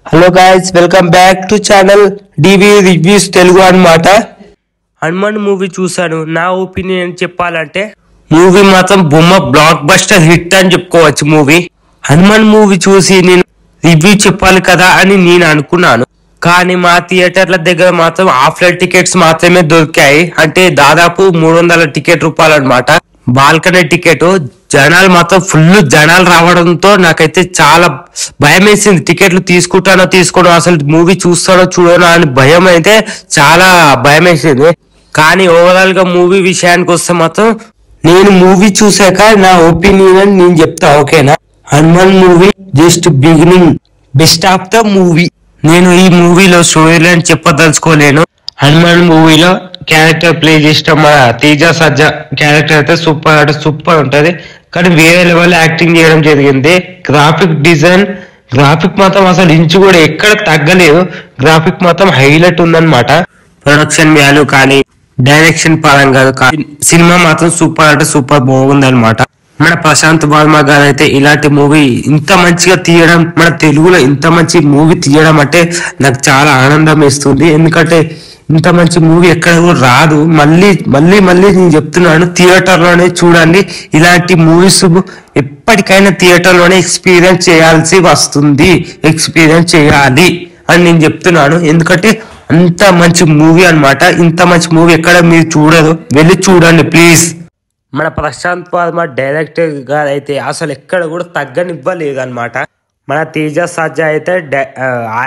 Hello guys, welcome back to channel DV reviews Telugu అన్నమాట. Hanuman movie చూసాను. నా ఒపీనియన్ చెప్పాలంటే మూవీ మాత్రం బొమ్మ బ్లాక్ బస్టర్ హిట్ అని చెప్పుకోవచ్చు. హనుమాన్ మూవీ చూసి నేను రివ్యూ చెప్పాలి కదా అని నేను అనుకున్నాను. కానీ మా థియేటర్ల దగ్గర మాత్రం ఆఫ్లైన్ టికెట్స్ మాత్రమే దొరికాయి. అంటే దాదాపు 300 టికెట్ రూపాయలు అనమాట. Balcony ticket. జనాలు మాత్రం ఫుల్ జనాలు రావడంతో నాకైతే చాలా భయం వేసింది. టికెట్లు తీసుకోను అసలు మూవీ చూస్తానో చూడనో అని భయం అయితే చాలా భయం వేసింది. కానీ ఓవరాల్ గా మూవీ విషయానికి వస్తే మాత్రం నేను మూవీ చూసాక నా ఒపీనియన్ నేను చెప్తా, ఓకేనా? Hanuman movie just beginning, best of the movie. నేను ఈ మూవీలో స్టోరీ లైన్ చెప్పదలుచుకోలేను. హనుమాన్ మూవీలో క్యారెక్టర్ ప్లే చేసిన మన తేజ సజ్జా క్యారెక్టర్ అయితే సూపర్ అంటే సూపర్ ఉంటది. కానీ వేరే లెవెల్ యాక్టింగ్ చేయడం జరిగింది. గ్రాఫిక్ మాత్రం అసలు ఇంచు కూడా ఎక్కడ తగ్గలేదు. గ్రాఫిక్ మాత్రం హైలైట్ ఉందన్నమాట. ప్రొడక్షన్ వాల్యూ కానీ డైరెక్షన్ పరంగా కానీ సినిమా మాత్రం సూపర్ అంటే సూపర్ బాగుందన్నమాట. మన ప్రశాంత్ వర్మ గారు అయితే ఇలాంటి మూవీ ఇంత మంచిగా తీయడం, మన తెలుగులో ఇంత మంచి మూవీ తీయడం అంటే నాకు చాలా ఆనందం ఇస్తుంది. ఎందుకంటే ఇంత మంచి మూవీ ఎక్కడ కూడా రాదు. మళ్ళీ నేను చెప్తున్నాను, థియేటర్ లోనే చూడండి. ఇలాంటి మూవీస్ ఎప్పటికైనా థియేటర్ లోనే ఎక్స్పీరియన్స్ చేయాల్సి వస్తుంది, ఎక్స్పీరియన్స్ చేయాలి అని నేను చెప్తున్నాను. ఎందుకంటే అంత మంచి మూవీ అన్నమాట. ఇంత మంచి మూవీ ఎక్కడ మీరు చూడదు, వెళ్ళి చూడండి ప్లీజ్. మన ప్రశాంత్ వర్మ డైరెక్టర్ గారు అయితే అసలు ఎక్కడ కూడా తగ్గనివ్వలేదు అనమాట. మన తేజ సజ్జా అయితే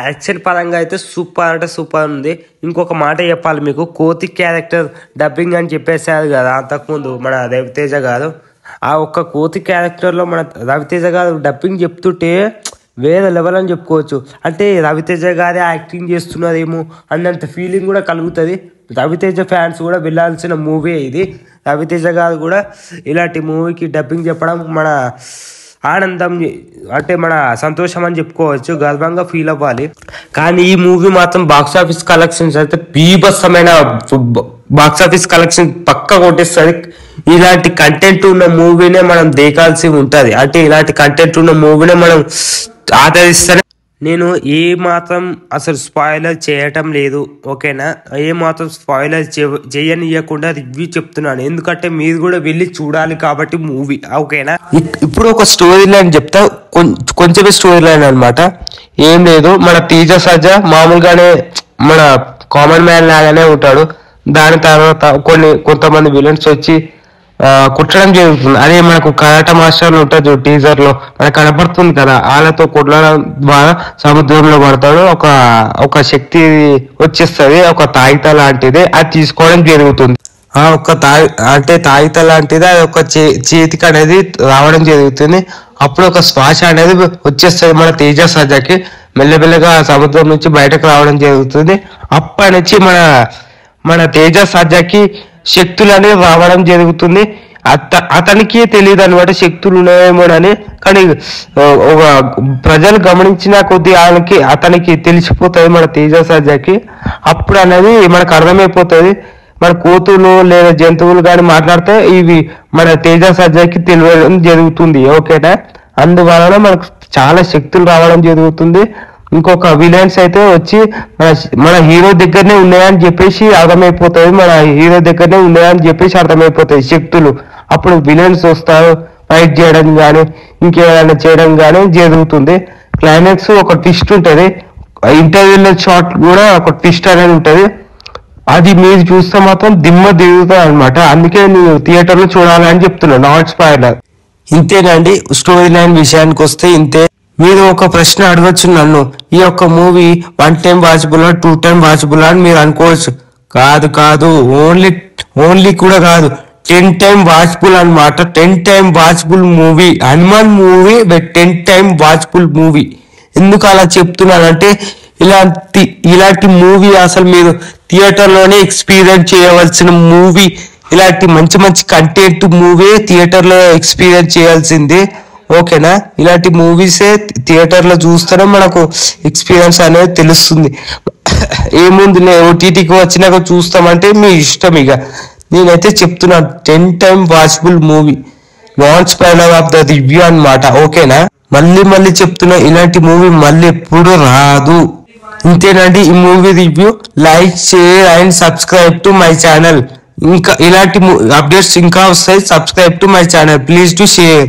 యాక్షన్ పరంగా అయితే సూపర్ అంటే సూపర్ ఉంది. ఇంకొక మాట చెప్పాలి మీకు, కోతి క్యారెక్టర్ డబ్బింగ్ అని చెప్పేసారు కదా అంతకుముందు మన రవితేజ గారు. ఆ ఒక్క కోతి క్యారెక్టర్లో మన రవితేజ గారు డబ్బింగ్ చెప్తుంటే వేరే లెవెల్ అని చెప్పుకోవచ్చు. అంటే రవితేజ గారే యాక్టింగ్ చేస్తున్నారేమో అన్నంత ఫీలింగ్ కూడా కలుగుతుంది. రవితేజ ఫ్యాన్స్ కూడా వెళ్ళాల్సిన మూవీ ఇది. రవితేజ గారు కూడా ఇలాంటి మూవీకి డబ్బింగ్ చెప్పడం మన ఆనందం అంటే మన సంతోషం అని చెప్పుకోవచ్చు, గర్వంగా ఫీల్ అవ్వాలి. కానీ ఈ మూవీ మాత్రం బాక్సాఫీస్ కలెక్షన్స్ అయితే బీభత్సమైన బాక్సాఫీస్ కలెక్షన్ పక్కా కొట్టేస్తుంది. ఇలాంటి కంటెంట్ ఉన్న మూవీనే మనం దేకాల్సి ఉంటుంది. అంటే ఇలాంటి కంటెంట్ ఉన్న మూవీనే మనం ఆదరిస్తేనే. నేను ఏ మాత్రం అసలు స్పాయిలర్ చేయటం లేదు, ఓకేనా? ఏ మాత్రం స్పాయిలర్ చేయనియకుండా రివ్యూ చెప్తున్నాను. ఎందుకంటే మీరు కూడా వెళ్ళి చూడాలి కాబట్టి మూవీ, ఓకేనా? ఇప్పుడు ఒక స్టోరీ లైన్ చెప్తా, కొంచెమే స్టోరీ లైన్ అనమాట. ఏం లేదు, మన తేజ సజ్జా మామూలుగానే మన కామన్ మ్యాన్ లాగానే ఉంటాడు. దాని తర్వాత కొంతమంది విలన్స్ వచ్చి కుట్టడం జరుగుతుంది. అదే మనకు కరాట మాస్టర్లు ఉంటుంది టీజర్ లో మనకు కనపడుతుంది కదా, వాళ్ళతో కొట్టడం ద్వారా సముద్రంలో పడతాడు. ఒక శక్తి వచ్చేస్తుంది, ఒక తాయిత లాంటిది, అది తీసుకోవడం జరుగుతుంది. తాయిత లాంటిది అది ఒక చేతికి అనేది రావడం జరుగుతుంది. అప్పుడు ఒక శ్వాస అనేది వచ్చేస్తుంది మన తేజ సజ్జకి. మెల్లమెల్లగా సముద్రం నుంచి బయటకు రావడం జరుగుతుంది. అప్పటి నుంచి మన తేజ సజ్జకి శక్తులు అనేవి రావడం జరుగుతుంది. అతనికి తెలియదు అనమాట శక్తులు ఉన్నాయేమోనని. కానీ ఒక ప్రజలు గమనించిన కొద్ది అతనికి తెలిసిపోతుంది మన తేజ సజ్జకి. అప్పుడు అనేది మనకు అర్థమైపోతుంది. మన కోతులు లేదా జంతువులు కానీ మాట్లాడితే ఇవి మన తేజ సజ్జకి తెలియడం జరుగుతుంది, ఓకేనా? అందువలన మనకు చాలా శక్తులు రావడం జరుగుతుంది. ఇంకొక విలన్స్ అయితే వచ్చి మన హీరో దగ్గరనే ఉన్నాయని చెప్పేసి అర్థమైపోతుంది. అర్థమైపోతాయి శక్తులు. అప్పుడు విలన్స్ వస్తారు, ఫైట్ చేయడం కానీ ఇంకేమైనా చేయడం కానీ జరుగుతుంది. క్లైమాక్స్ ఒక ట్విస్ట్ ఉంటుంది. ఇంటర్వ్యూల షాట్ కూడా ఒక ట్విస్ట్ అనేది ఉంటుంది. అది మీరు చూస్తే మాత్రం దిమ్మ దిగుతుంది అనమాట. అందుకే నేను థియేటర్లో చూడాలని చెప్తున్నాను, నాట్ స్పాయిలర్. ఇంతేనండి. స్టోరీ లైన్ విషయానికి వస్తే ఇంతే. మీరు ఒక ప్రశ్న అడగచ్చు నన్ను, ఈ యొక్క movie 1 time watchable 2 time watchable అని మీరు అనుకోవచ్చు. కాదు, ఓన్లీ కూడా కాదు, 10 టైం వాచబుల్ అనమాట. 10 time watchable movie Hanuman movie, 10 time watchable movie. ఎందుకు అలా చెప్తున్నానంటే ఇలాంటి మూవీ అసలు మీరు థియేటర్లోనే ఎక్స్పీరియన్స్ చేయవలసిన మూవీ. ఇలాంటి మంచి కంటెంట్ మూవీ థియేటర్లో ఎక్స్పీరియన్స్ చేయాల్సింది, ఓకేనా? ఇలాంటి మూవీసే థియేటర్లో చూస్తేనే మనకు ఎక్స్పీరియన్స్ అనేది తెలుస్తుంది. ఏముంది, ఓటీటీకి వచ్చినాక చూస్తామంటే మీ ఇష్టం. ఇక నేనైతే చెప్తున్నాను 10 time watchable movie, non spoiler of the review అనమాట, ఓకేనా? మళ్ళీ మళ్ళీ చెప్తున్నా, ఇలాంటి మూవీ మళ్ళీ ఎప్పుడు రాదు. ఇంతేనండి ఈ movie review. Like, share and subscribe to my channel. ఇంకా ఇలాంటి అప్డేట్స్ ఇంకా వస్తాయి. Subscribe to my channel, please to share.